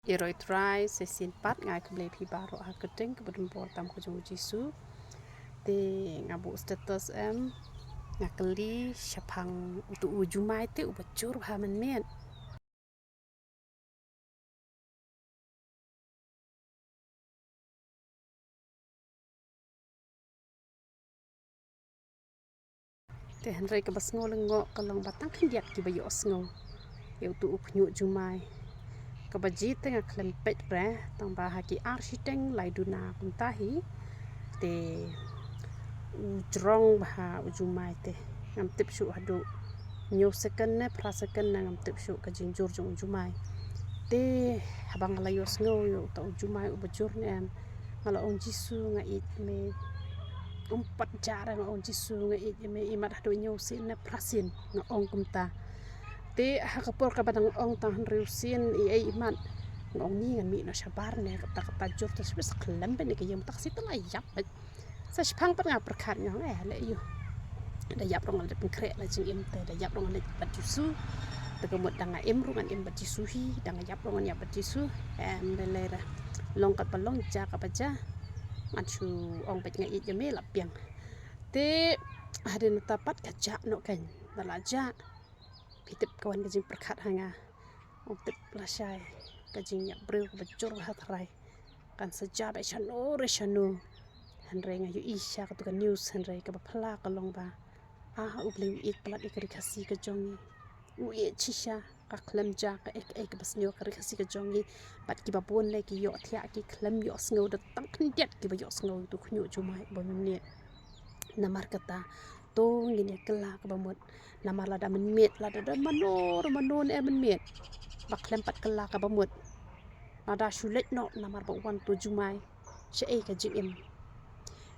Iroi try sesin pat ngai kembali pi baru keting kemudian tam ko jung jisu te ngabu status em ngakeli syapang untuk ujumai te ubacur ha men men te henry ke basngo lengo kalong batang kendiat ki bayo sngo ya untuk upnyu jumai ke baji te ngaklem pet re tang ba haki architeng lai duna kuntahi te ujrong bah ujumai te ngam tip shu hadu nyu second ne pra second na ngam tip shu ka jinjur jung ujumai te habang layo sngo yo ta ujumai ubajur ne ngala on jisu ngai me umpat jara nga on jisu ngai me imat hadu nyu sin ne prasin nga ong kumta te ha kapor ka badang ong tang riusin i ai imat ngong ni ngan mi na sabar ne kata kata jur ta sebes kelam ben ke yem tak sit la yap sa spang pat nga perkat nga le yu da yap rong le kre la jing im te da yap rong le bat jisu te kemut danga im rungan im bat jisu hi danga yap rong ya bat jisu em le ra long kat palong ja ka baja manchu ong bet nga i jeme la piang te hadin tapat ka ja no kan dala ja pitip kawan ka jing perkat hanga ong tip la shai ka jing ya breu ka bajur ha thrai kan saja ba shano re shano hanre nga yu isha ka tuka news hanre ka phla ka long ba ubli ik plat ikri khasi ka jongi u ye chisha ka khlem ja ka ek basnyo ka khasi ka jongi pat ki babon le ki yo thya ki khlem yo sngo da tang khndiat ki ba yo sngo tu khunyu chumai bo ne namar kata to ngine kala ka bamot namar la da men met la da manor e men met ba khlem pat kala ka bamot ada shulet no namar ba wan tu jumai she e ka jim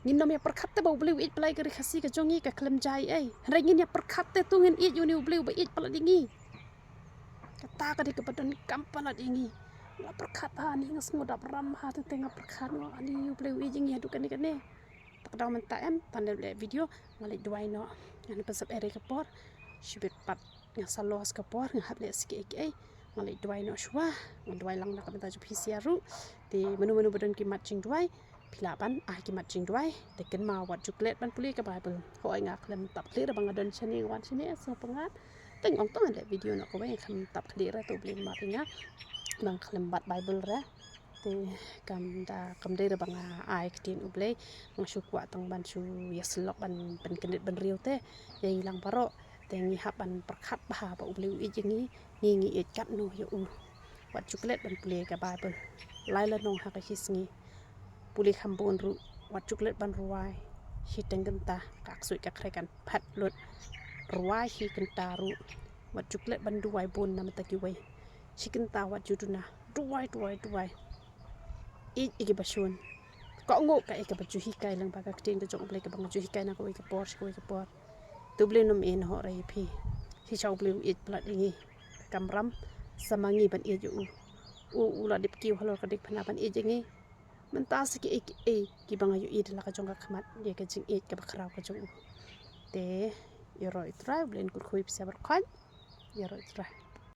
ngin nom ya perkat te ba beli it play ka khasi ka jongi ka khlem jai ai re ngin ya perkat te tu ngin it yu ni beli ba it pala dingi kata ka di ka badan kampala dingi la perkat ha ni ngas ngoda ram ha te tengah perkat no ani yu beli it jingi adu kan ne tak daw men ta em tanda le video ngalik duai no ngani pesap ere ka por shibet pat nga salos ka por nga hable ski ai ngalik duai no shwa duai lang na ka benta ju pcr te menu badan ki matching duai pilaban ki matching duai teken ma wat chocolate ban puli ka bible ho ai nga klem tap clear bang adan chani wan chini so pangat teng ong tong le video no ko bai kham tap clear to blin ma tinga bang klem bat bible ra te kam de bang ai ktin ublei mang shu kwa tang ban shu yaslok ban kenit ban riu te yang lang paro te ngi hap ban perkhat ba ba ublei i jingi ngi et kat no yo wat chocolate ban puli ka bible lai la nong ha ka hisngi puli khambon ru wat chocolate ban ruai hi tenggenta kak sui ka krekan phat lut ruai hi kenta ru wat chocolate ban duai bon nam ta ki wei chikenta wat juduna duai iki basun ko ngo ka ka baju hikai lang ba ka tin ka jong ble ka bang ju hikai na ko ka por tu ble nom in ho rai phi hi chau ble it plat ingi kamram samangi ban e ju u la dip ki holo ka dik phana ban e jingi menta siki ki bang yu id la ka jong ka khamat ye ka jing e ka bakhraw ka jong te yoroi try blen kur khoi psa bar khan yoroi try